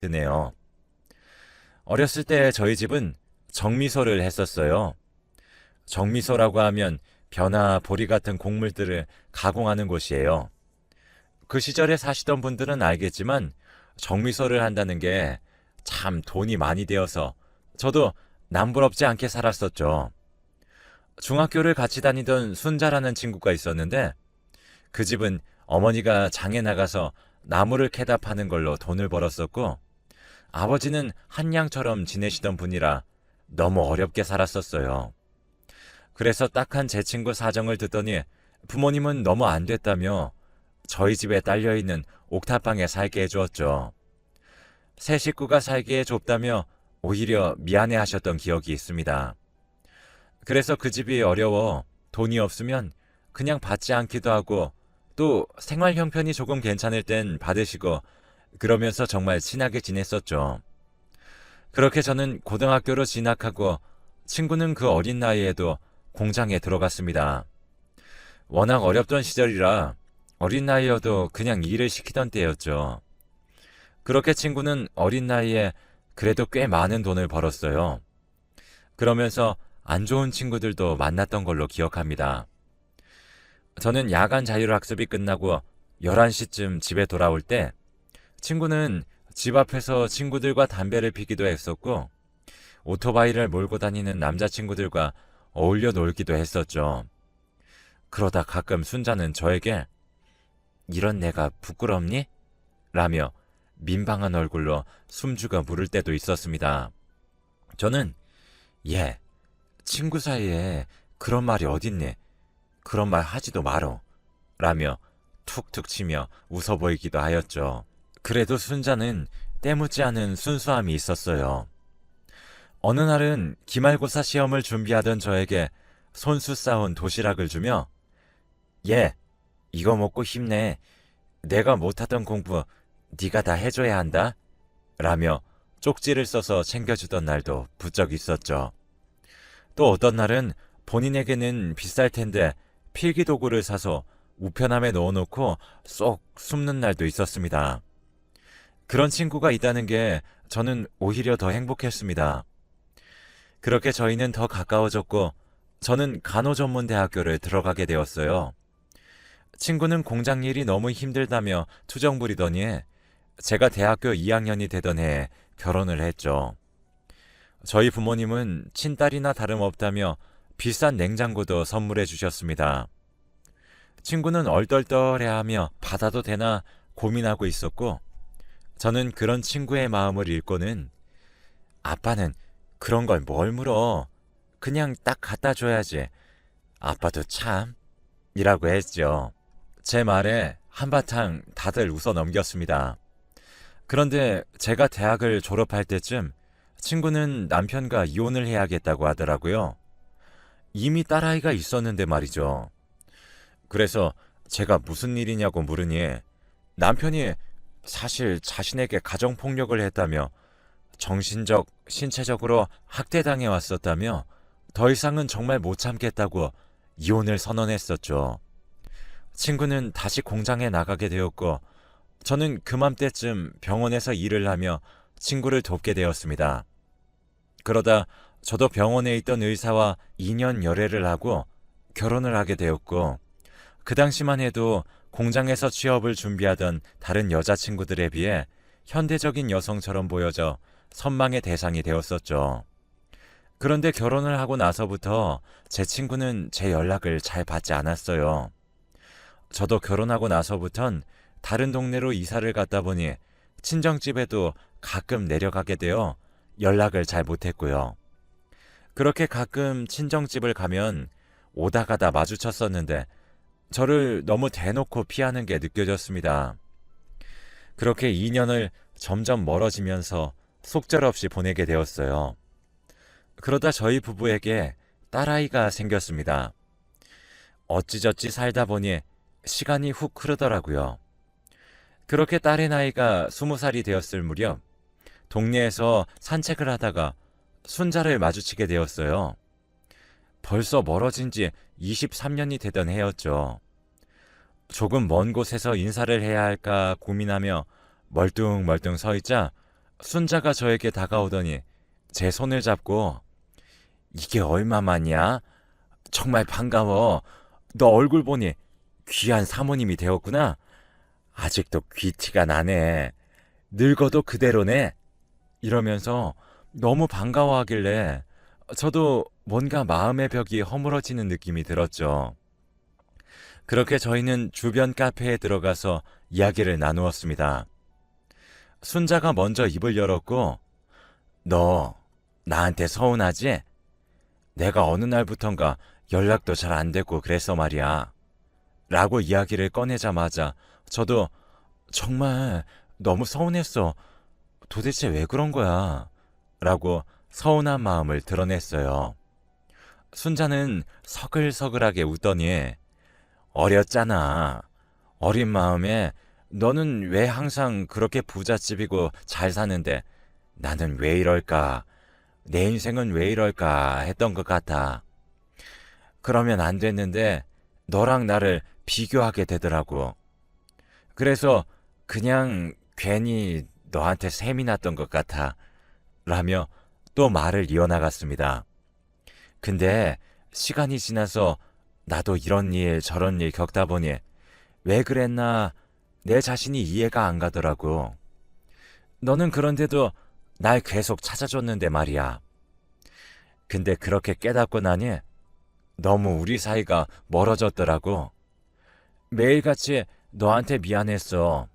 드네요. 어렸을 때 저희 집은 정미소를 했었어요. 정미소라고 하면 벼나 보리 같은 곡물들을 가공하는 곳이에요. 그 시절에 사시던 분들은 알겠지만 정미소를 한다는 게 참 돈이 많이 되어서 저도 남부럽지 않게 살았었죠. 중학교를 같이 다니던 순자라는 친구가 있었는데 그 집은 어머니가 장에 나가서 나무를 캐다 파는 걸로 돈을 벌었었고 아버지는 한양처럼 지내시던 분이라 너무 어렵게 살았었어요. 그래서 딱한 제 친구 사정을 듣더니 부모님은 너무 안 됐다며 저희 집에 딸려있는 옥탑방에 살게 해주었죠. 새 식구가 살기에 좁다며 오히려 미안해 하셨던 기억이 있습니다. 그래서 그 집이 어려워 돈이 없으면 그냥 받지 않기도 하고 또 생활 형편이 조금 괜찮을 땐 받으시고 그러면서 정말 친하게 지냈었죠. 그렇게 저는 고등학교로 진학하고 친구는 그 어린 나이에도 공장에 들어갔습니다. 워낙 어렵던 시절이라 어린 나이여도 그냥 일을 시키던 때였죠. 그렇게 친구는 어린 나이에 그래도 꽤 많은 돈을 벌었어요. 그러면서 안 좋은 친구들도 만났던 걸로 기억합니다. 저는 야간 자율학습이 끝나고 11시쯤 집에 돌아올 때 친구는 집 앞에서 친구들과 담배를 피기도 했었고 오토바이를 몰고 다니는 남자친구들과 어울려 놀기도 했었죠. 그러다 가끔 순자는 저에게 이런 내가 부끄럽니? 라며 민방한 얼굴로 숨죽어 물을 때도 있었습니다. 저는 예, 친구 사이에 그런 말이 어딨니? 그런 말 하지도 말어. 라며 툭툭 치며 웃어 보이기도 하였죠. 그래도 순자는 때묻지 않은 순수함이 있었어요. 어느 날은 기말고사 시험을 준비하던 저에게 손수 싸온 도시락을 주며 예, 이거 먹고 힘내. 내가 못하던 공부 네가 다 해줘야 한다. 라며 쪽지를 써서 챙겨주던 날도 부쩍 있었죠. 또 어떤 날은 본인에게는 비쌀 텐데 필기도구를 사서 우편함에 넣어놓고 쏙 숨는 날도 있었습니다. 그런 친구가 있다는 게 저는 오히려 더 행복했습니다. 그렇게 저희는 더 가까워졌고 저는 간호전문대학교를 들어가게 되었어요. 친구는 공장 일이 너무 힘들다며 투정 부리더니 제가 대학교 2학년이 되던 해에 결혼을 했죠. 저희 부모님은 친딸이나 다름없다며 비싼 냉장고도 선물해 주셨습니다. 친구는 얼떨떨해하며 받아도 되나 고민하고 있었고 저는 그런 친구의 마음을 읽고는 아빠는 그런 걸 뭘 물어. 그냥 딱 갖다 줘야지. 아빠도 참 이라고 했죠. 제 말에 한바탕 다들 웃어 넘겼습니다. 그런데 제가 대학을 졸업할 때쯤 친구는 남편과 이혼을 해야겠다고 하더라고요. 이미 딸아이가 있었는데 말이죠. 그래서 제가 무슨 일이냐고 물으니 남편이 사실 자신에게 가정폭력을 했다며 정신적, 신체적으로 학대당해 왔었다며 더 이상은 정말 못 참겠다고 이혼을 선언했었죠. 친구는 다시 공장에 나가게 되었고 저는 그맘때쯤 병원에서 일을 하며 친구를 돕게 되었습니다. 그러다 저도 병원에 있던 의사와 2년 열애를 하고 결혼을 하게 되었고 그 당시만 해도 공장에서 취업을 준비하던 다른 여자친구들에 비해 현대적인 여성처럼 보여져 선망의 대상이 되었었죠. 그런데 결혼을 하고 나서부터 제 친구는 제 연락을 잘 받지 않았어요. 저도 결혼하고 나서부턴 다른 동네로 이사를 갔다 보니 친정집에도 가끔 내려가게 되어 연락을 잘 못했고요. 그렇게 가끔 친정집을 가면 오다 가다 마주쳤었는데 저를 너무 대놓고 피하는 게 느껴졌습니다. 그렇게 2년을 점점 멀어지면서 속절없이 보내게 되었어요. 그러다 저희 부부에게 딸아이가 생겼습니다. 어찌저찌 살다 보니 시간이 훅 흐르더라고요. 그렇게 딸의 나이가 20살이 되었을 무렵 동네에서 산책을 하다가 순자를 마주치게 되었어요. 벌써 멀어진 지 23년이 되던 해였죠. 조금 먼 곳에서 인사를 해야 할까 고민하며 멀뚱멀뚱 서 있자 순자가 저에게 다가오더니 제 손을 잡고 이게 얼마만이야? 정말 반가워. 너 얼굴 보니 귀한 사모님이 되었구나. 아직도 귀티가 나네. 늙어도 그대로네. 이러면서 너무 반가워하길래 저도 뭔가 마음의 벽이 허물어지는 느낌이 들었죠. 그렇게 저희는 주변 카페에 들어가서 이야기를 나누었습니다. 순자가 먼저 입을 열었고, 너 나한테 서운하지? 내가 어느 날부턴가 연락도 잘 안 되고 그랬어 말이야. 라고 이야기를 꺼내자마자 저도 정말 너무 서운했어. 도대체 왜 그런 거야? 라고 서운한 마음을 드러냈어요. 순자는 서글서글하게 웃더니 어렸잖아. 어린 마음에 너는 왜 항상 그렇게 부잣집이고 잘 사는데 나는 왜 이럴까? 내 인생은 왜 이럴까 했던 것 같아. 그러면 안 됐는데 너랑 나를 비교하게 되더라고. 그래서 그냥 괜히 너한테 셈이 났던 것 같아. 라며 또 말을 이어나갔습니다. 근데 시간이 지나서 나도 이런 일 저런 일 겪다 보니 왜 그랬나 내 자신이 이해가 안 가더라고. 너는 그런데도 날 계속 찾아줬는데 말이야. 근데 그렇게 깨닫고 나니 너무 우리 사이가 멀어졌더라고. 매일같이 너한테 미안했어.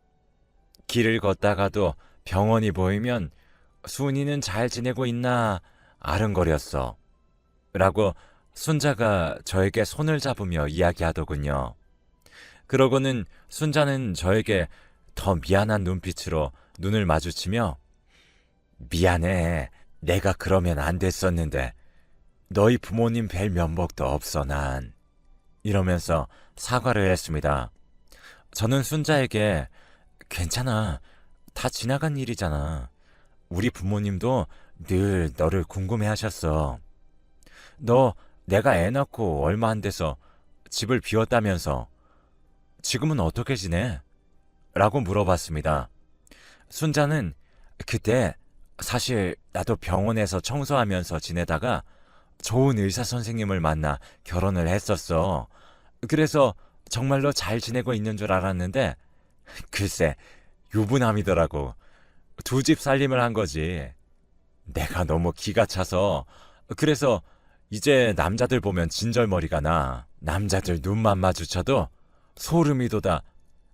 길을 걷다가도 병원이 보이면 순이는 잘 지내고 있나 아른거렸어. 라고 순자가 저에게 손을 잡으며 이야기하더군요. 그러고는 순자는 저에게 더 미안한 눈빛으로 눈을 마주치며 미안해. 내가 그러면 안 됐었는데 너희 부모님 뵐 면목도 없어 난. 이러면서 사과를 했습니다. 저는 순자에게 괜찮아. 다 지나간 일이잖아. 우리 부모님도 늘 너를 궁금해 하셨어. 너 내가 애 낳고 얼마 안 돼서 집을 비웠다면서 지금은 어떻게 지내? 라고 물어봤습니다. 순자는 그때 사실 나도 병원에서 청소하면서 지내다가 좋은 의사 선생님을 만나 결혼을 했었어. 그래서 정말로 잘 지내고 있는 줄 알았는데 글쎄 유부남이더라고. 두 집 살림을 한 거지. 내가 너무 기가 차서 그래서 이제 남자들 보면 진절머리가 나. 남자들 눈만 마주쳐도 소름이 돋아.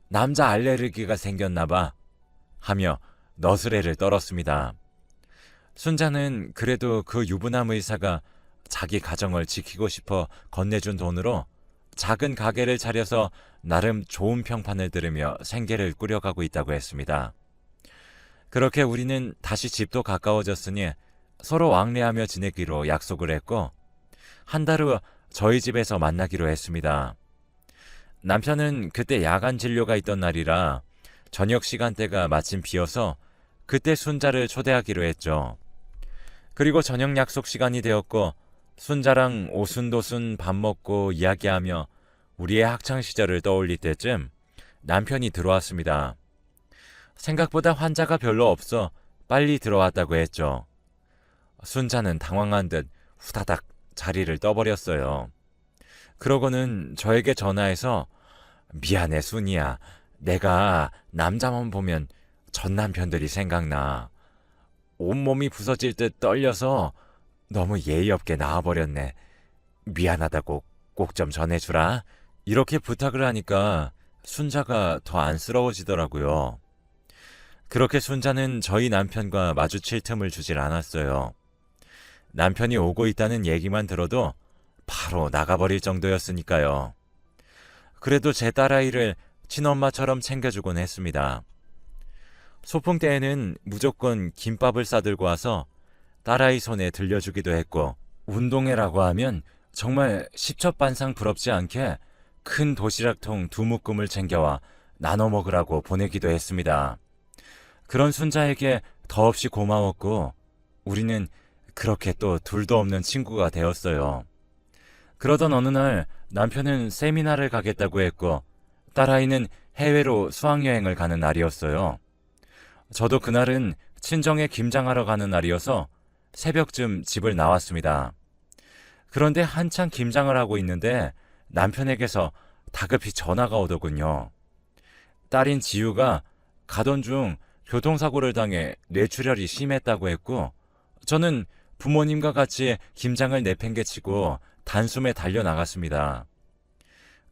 남자 알레르기가 생겼나 봐. 하며 너스레를 떨었습니다. 순자는 그래도 그 유부남 의사가 자기 가정을 지키고 싶어 건네준 돈으로 작은 가게를 차려서 나름 좋은 평판을 들으며 생계를 꾸려가고 있다고 했습니다. 그렇게 우리는 다시 집도 가까워졌으니 서로 왕래하며 지내기로 약속을 했고 한 달 후 저희 집에서 만나기로 했습니다. 남편은 그때 야간 진료가 있던 날이라 저녁 시간대가 마침 비어서 그때 순자를 초대하기로 했죠. 그리고 저녁 약속 시간이 되었고 순자랑 오순도순 밥 먹고 이야기하며 우리의 학창시절을 떠올릴 때쯤 남편이 들어왔습니다. 생각보다 환자가 별로 없어 빨리 들어왔다고 했죠. 순자는 당황한 듯 후다닥 자리를 떠버렸어요. 그러고는 저에게 전화해서 미안해 순이야. 내가 남자만 보면 전 남편들이 생각나. 온몸이 부서질 듯 떨려서 너무 예의 없게 나와버렸네. 미안하다고 꼭 좀 전해주라. 이렇게 부탁을 하니까 순자가 더 안쓰러워지더라고요. 그렇게 순자는 저희 남편과 마주칠 틈을 주질 않았어요. 남편이 오고 있다는 얘기만 들어도 바로 나가버릴 정도였으니까요. 그래도 제 딸아이를 친엄마처럼 챙겨주곤 했습니다. 소풍 때에는 무조건 김밥을 싸들고 와서 딸아이 손에 들려주기도 했고 운동회라고 하면 정말 십첩반상 부럽지 않게 큰 도시락통 2묶음을 챙겨와 나눠 먹으라고 보내기도 했습니다. 그런 순자에게 더없이 고마웠고 우리는 그렇게 또 둘도 없는 친구가 되었어요. 그러던 어느 날 남편은 세미나를 가겠다고 했고 딸아이는 해외로 수학여행을 가는 날이었어요. 저도 그날은 친정에 김장하러 가는 날이어서 새벽쯤 집을 나왔습니다. 그런데 한창 김장을 하고 있는데 남편에게서 다급히 전화가 오더군요. 딸인 지유가 가던 중 교통사고를 당해 뇌출혈이 심했다고 했고, 저는 부모님과 같이 김장을 내팽개치고 단숨에 달려나갔습니다.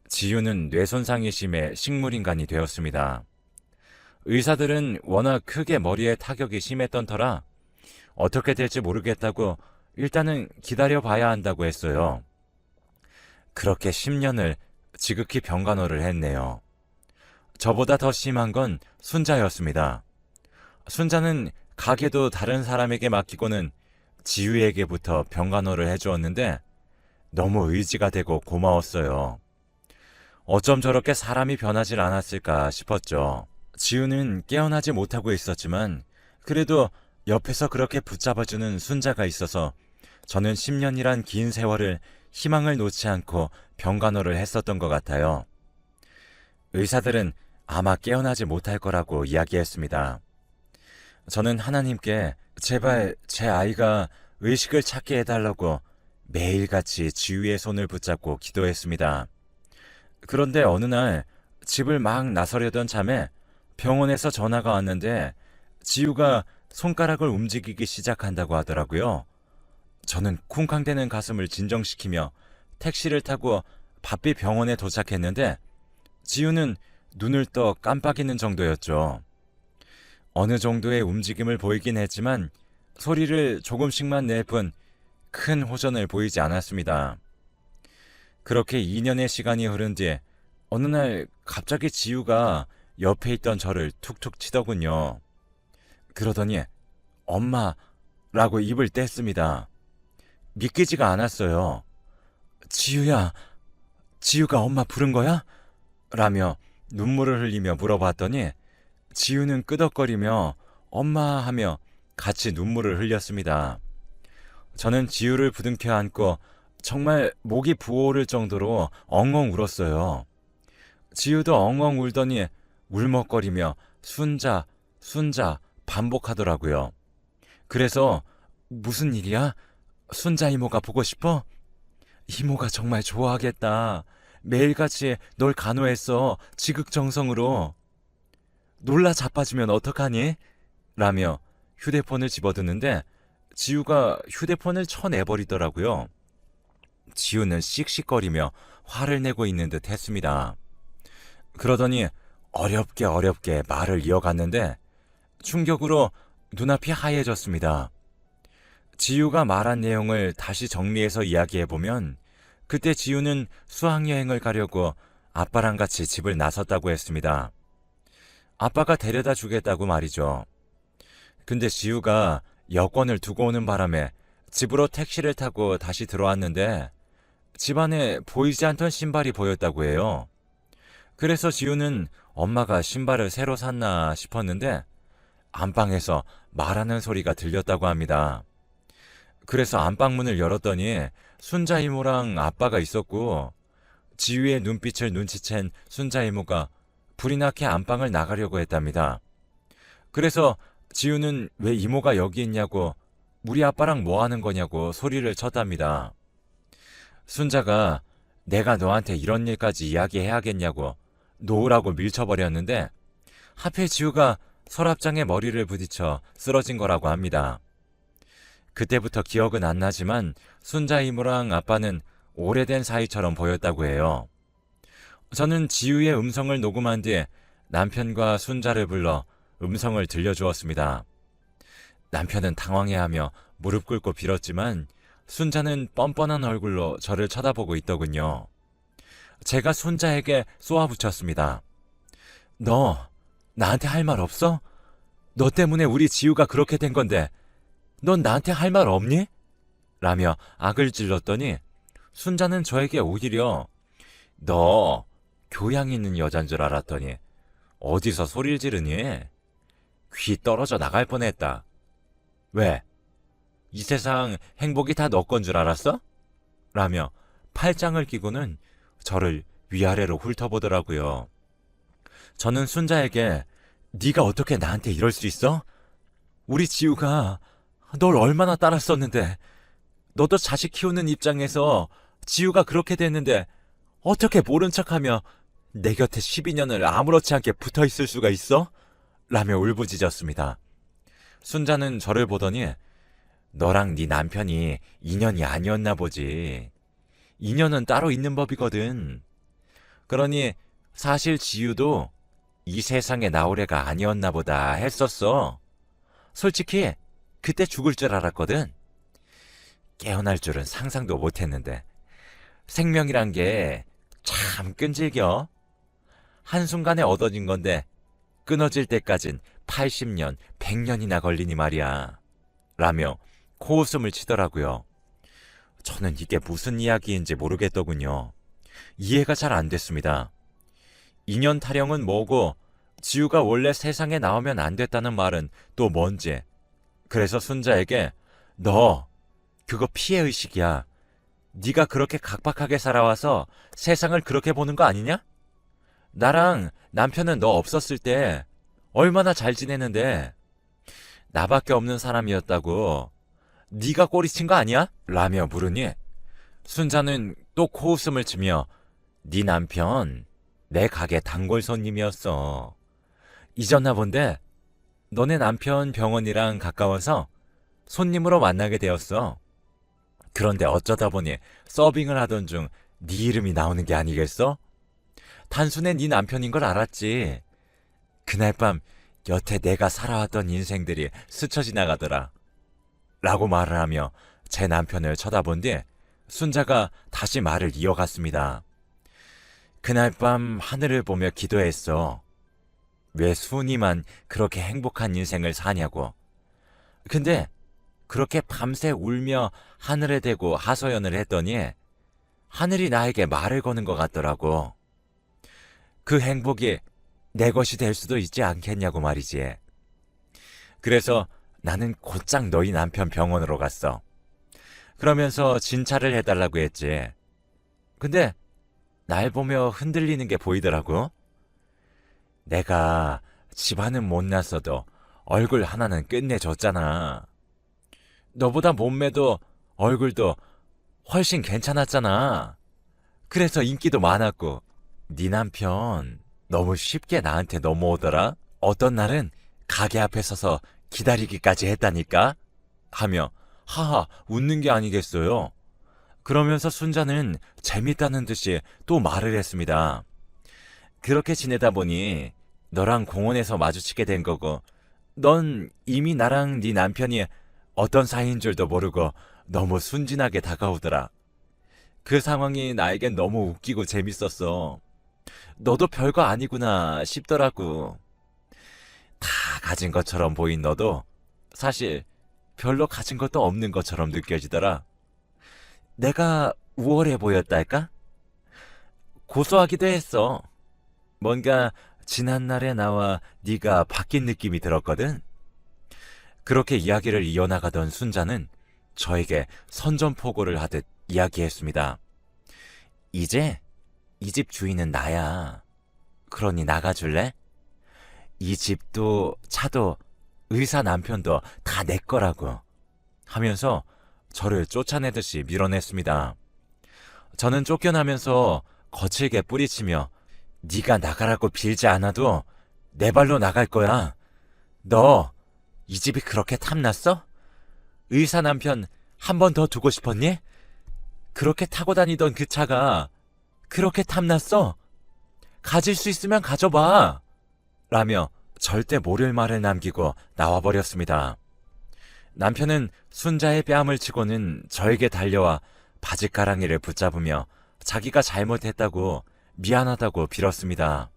지유는 뇌손상이 심해 식물인간이 되었습니다. 의사들은 워낙 크게 머리에 타격이 심했던 터라 어떻게 될지 모르겠다고 일단은 기다려봐야 한다고 했어요. 그렇게 10년을 지극히 병간호를 했네요. 저보다 더 심한 건 순자였습니다. 순자는 가게도 다른 사람에게 맡기고는 지유에게부터 병간호를 해주었는데 너무 의지가 되고 고마웠어요. 어쩜 저렇게 사람이 변하질 않았을까 싶었죠. 지유는 깨어나지 못하고 있었지만 그래도 옆에서 그렇게 붙잡아주는 순자가 있어서 저는 10년이란 긴 세월을 희망을 놓지 않고 병간호를 했었던 것 같아요. 의사들은 아마 깨어나지 못할 거라고 이야기했습니다. 저는 하나님께 제발 제 아이가 의식을 찾게 해달라고 매일같이 지유의 손을 붙잡고 기도했습니다. 그런데 어느 날 집을 막 나서려던 참에 병원에서 전화가 왔는데 지유가 손가락을 움직이기 시작한다고 하더라고요. 저는 쿵쾅대는 가슴을 진정시키며 택시를 타고 바삐 병원에 도착했는데 지유는 눈을 떠 깜빡이는 정도였죠. 어느 정도의 움직임을 보이긴 했지만 소리를 조금씩만 낼 뿐 큰 호전을 보이지 않았습니다. 그렇게 2년의 시간이 흐른 뒤 어느 날 갑자기 지유가 옆에 있던 저를 툭툭 치더군요. 그러더니 엄마라고 입을 뗐습니다. 믿기지가 않았어요. 지유야, 지유가 엄마 부른 거야? 라며 눈물을 흘리며 물어봤더니 지유는 끄덕거리며 엄마 하며 같이 눈물을 흘렸습니다. 저는 지유를 부둥켜 안고 정말 목이 부어오를 정도로 엉엉 울었어요. 지유도 엉엉 울더니 울먹거리며 순자, 순자 반복하더라고요. 그래서 무슨 일이야? 순자 이모가 보고 싶어? 이모가 정말 좋아하겠다. 매일같이 널 간호했어. 지극정성으로. 놀라 자빠지면 어떡하니? 라며 휴대폰을 집어드는데 지유가 휴대폰을 쳐내버리더라고요. 지유는 씩씩거리며 화를 내고 있는 듯 했습니다. 그러더니 어렵게 말을 이어갔는데 충격으로 눈앞이 하얘졌습니다. 지유가 말한 내용을 다시 정리해서 이야기해보면 그때 지유는 수학여행을 가려고 아빠랑 같이 집을 나섰다고 했습니다. 아빠가 데려다 주겠다고 말이죠. 근데 지유가 여권을 두고 오는 바람에 집으로 택시를 타고 다시 들어왔는데 집안에 보이지 않던 신발이 보였다고 해요. 그래서 지유는 엄마가 신발을 새로 샀나 싶었는데 안방에서 말하는 소리가 들렸다고 합니다. 그래서 안방문을 열었더니 순자 이모랑 아빠가 있었고 지유의 눈빛을 눈치챈 순자 이모가 불이 나게 안방을 나가려고 했답니다. 그래서 지유는 왜 이모가 여기 있냐고 우리 아빠랑 뭐 하는 거냐고 소리를 쳤답니다. 순자가 내가 너한테 이런 일까지 이야기해야겠냐고 놓으라고 밀쳐버렸는데 하필 지유가 서랍장에 머리를 부딪혀 쓰러진 거라고 합니다. 그때부터 기억은 안 나지만 순자 이모랑 아빠는 오래된 사이처럼 보였다고 해요. 저는 지유의 음성을 녹음한 뒤에 남편과 순자를 불러 음성을 들려주었습니다. 남편은 당황해하며 무릎 꿇고 빌었지만 순자는 뻔뻔한 얼굴로 저를 쳐다보고 있더군요. 제가 순자에게 쏘아붙였습니다. 너 나한테 할 말 없어? 너 때문에 우리 지유가 그렇게 된 건데 넌 나한테 할 말 없니? 라며 악을 질렀더니 순자는 저에게 오히려 너 교양 있는 여잔 줄 알았더니 어디서 소리를 지르니? 귀 떨어져 나갈 뻔했다. 왜? 이 세상 행복이 다 너 건 줄 알았어? 라며 팔짱을 끼고는 저를 위아래로 훑어보더라고요. 저는 순자에게 네가 어떻게 나한테 이럴 수 있어? 우리 지우가 널 얼마나 따랐었는데, 너도 자식 키우는 입장에서 지우가 그렇게 됐는데 어떻게 모른 척하며 내 곁에 12년을 아무렇지 않게 붙어 있을 수가 있어? 라며 울부짖었습니다. 순자는 저를 보더니 너랑 네 남편이 인연이 아니었나 보지. 인연은 따로 있는 법이거든. 그러니 사실 지우도 이 세상에 나올 애가 아니었나 보다 했었어. 솔직히 그때 죽을 줄 알았거든. 깨어날 줄은 상상도 못했는데 생명이란 게 참 끈질겨. 한순간에 얻어진 건데 끊어질 때까진 80년, 100년이나 걸리니 말이야. 라며 코웃음을 치더라고요. 저는 이게 무슨 이야기인지 모르겠더군요. 이해가 잘 안 됐습니다. 인연 타령은 뭐고 지우가 원래 세상에 나오면 안 됐다는 말은 또 뭔지. 그래서 순자에게 너 그거 피해의식이야. 네가 그렇게 각박하게 살아와서 세상을 그렇게 보는 거 아니냐? 나랑 남편은 너 없었을 때 얼마나 잘 지내는데 나밖에 없는 사람이었다고 네가 꼬리친 거 아니야? 라며 물으니 순자는 또 코웃음을 치며 네 남편 내 가게 단골 손님이었어. 잊었나 본데 너네 남편 병원이랑 가까워서 손님으로 만나게 되었어. 그런데 어쩌다 보니 서빙을 하던 중 네 이름이 나오는 게 아니겠어? 단순히 네 남편인 걸 알았지. 그날 밤 여태 내가 살아왔던 인생들이 스쳐 지나가더라. 라고 말을 하며 제 남편을 쳐다본 뒤 순자가 다시 말을 이어갔습니다. 그날 밤 하늘을 보며 기도했어. 왜 순이만 그렇게 행복한 인생을 사냐고. 근데 그렇게 밤새 울며 하늘에 대고 하소연을 했더니 하늘이 나에게 말을 거는 것 같더라고. 그 행복이 내 것이 될 수도 있지 않겠냐고 말이지. 그래서 나는 곧장 너희 남편 병원으로 갔어. 그러면서 진찰을 해달라고 했지. 근데 날 보며 흔들리는 게 보이더라고. 내가 집안은 못났어도 얼굴 하나는 끝내줬잖아. 너보다 몸매도 얼굴도 훨씬 괜찮았잖아. 그래서 인기도 많았고 네 남편 너무 쉽게 나한테 넘어오더라. 어떤 날은 가게 앞에 서서 기다리기까지 했다니까? 하며 하하 웃는 게 아니겠어요. 그러면서 순자는 재밌다는 듯이 또 말을 했습니다. 그렇게 지내다 보니 너랑 공원에서 마주치게 된 거고 넌 이미 나랑 네 남편이 어떤 사이인 줄도 모르고 너무 순진하게 다가오더라. 그 상황이 나에겐 너무 웃기고 재밌었어. 너도 별거 아니구나 싶더라고. 다 가진 것처럼 보인 너도 사실 별로 가진 것도 없는 것처럼 느껴지더라. 내가 우월해 보였달까? 고소하기도 했어. 뭔가 지난날의 나와 네가 바뀐 느낌이 들었거든. 그렇게 이야기를 이어나가던 순자는 저에게 선전포고를 하듯 이야기했습니다. 이제 이 집 주인은 나야. 그러니 나가줄래? 이 집도 차도 의사 남편도 다 내 거라고 하면서 저를 쫓아내듯이 밀어냈습니다. 저는 쫓겨나면서 거칠게 뿌리치며 네가 나가라고 빌지 않아도 내 발로 나갈 거야. 너 이 집이 그렇게 탐났어? 의사 남편 한 번 더 두고 싶었니? 그렇게 타고 다니던 그 차가 그렇게 탐났어? 가질 수 있으면 가져봐. 라며 절대 모를 말을 남기고 나와버렸습니다. 남편은 순자의 뺨을 치고는 저에게 달려와 바지가랑이를 붙잡으며 자기가 잘못했다고 미안하다고 빌었습니다.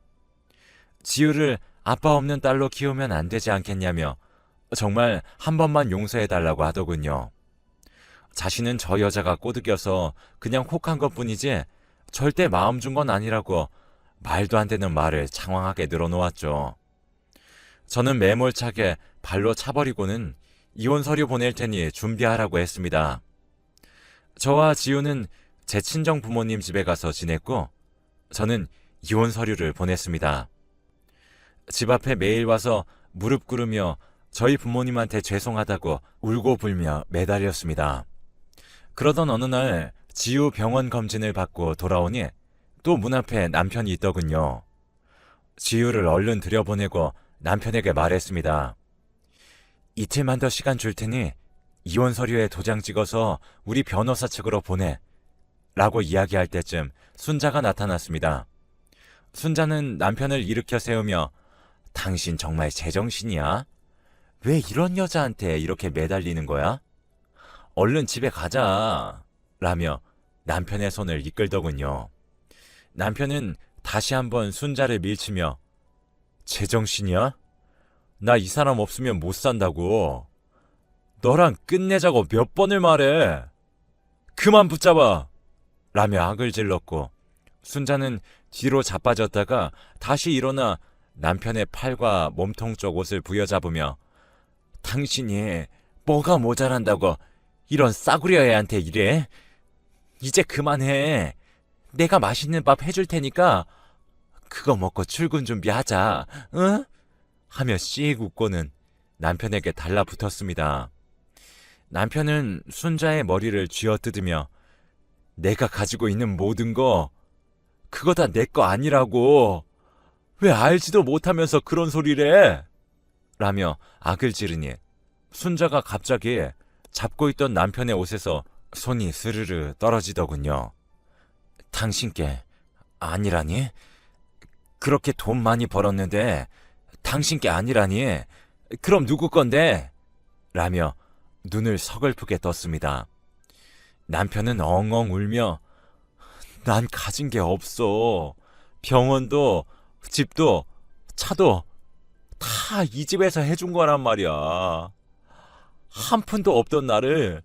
지우를 아빠 없는 딸로 키우면 안 되지 않겠냐며 정말 한 번만 용서해달라고 하더군요. 자신은 저 여자가 꼬드겨서 그냥 혹한 것뿐이지 절대 마음 준 건 아니라고 말도 안 되는 말을 장황하게 늘어놓았죠. 저는 매몰차게 발로 차버리고는 이혼 서류 보낼 테니 준비하라고 했습니다. 저와 지우는 제 친정 부모님 집에 가서 지냈고 저는 이혼 서류를 보냈습니다. 집 앞에 매일 와서 무릎 꿇으며 저희 부모님한테 죄송하다고 울고 불며 매달렸습니다. 그러던 어느 날 지우 병원 검진을 받고 돌아오니 또 문 앞에 남편이 있더군요. 지우를 얼른 들여보내고 남편에게 말했습니다. 이틀만 더 시간 줄 테니 이혼 서류에 도장 찍어서 우리 변호사 측으로 보내. 라고 이야기할 때쯤 순자가 나타났습니다. 순자는 남편을 일으켜 세우며 당신 정말 제정신이야? 왜 이런 여자한테 이렇게 매달리는 거야? 얼른 집에 가자. 라며 남편의 손을 이끌더군요. 남편은 다시 한번 순자를 밀치며 제정신이야? 나 이 사람 없으면 못 산다고. 너랑 끝내자고 몇 번을 말해. 그만 붙잡아. 라며 악을 질렀고 순자는 뒤로 자빠졌다가 다시 일어나 남편의 팔과 몸통 쪽 옷을 부여잡으며 당신이 뭐가 모자란다고 이런 싸구려 애한테 이래? 이제 그만해. 내가 맛있는 밥 해줄 테니까 그거 먹고 출근 준비하자. 응? 하며 씩 웃고는 남편에게 달라붙었습니다. 남편은 순자의 머리를 쥐어뜯으며 내가 가지고 있는 모든 거 그거 다 내 거 아니라고. 왜 알지도 못하면서 그런 소리를 해? 라며 악을 지르니 순자가 갑자기 잡고 있던 남편의 옷에서 손이 스르르 떨어지더군요. 당신께 아니라니? 그렇게 돈 많이 벌었는데 당신께 아니라니? 그럼 누구 건데? 라며 눈을 서글프게 떴습니다. 남편은 엉엉 울며 난 가진 게 없어. 병원도 집도 차도 다 이 집에서 해준 거란 말이야. 한 푼도 없던 나를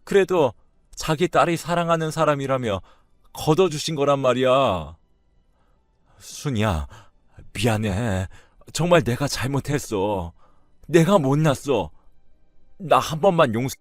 그래도 자기 딸이 사랑하는 사람이라며 걷어주신 거란 말이야. 순이야, 미안해. 정말 내가 잘못했어. 내가 못났어. 나 한 번만 용서.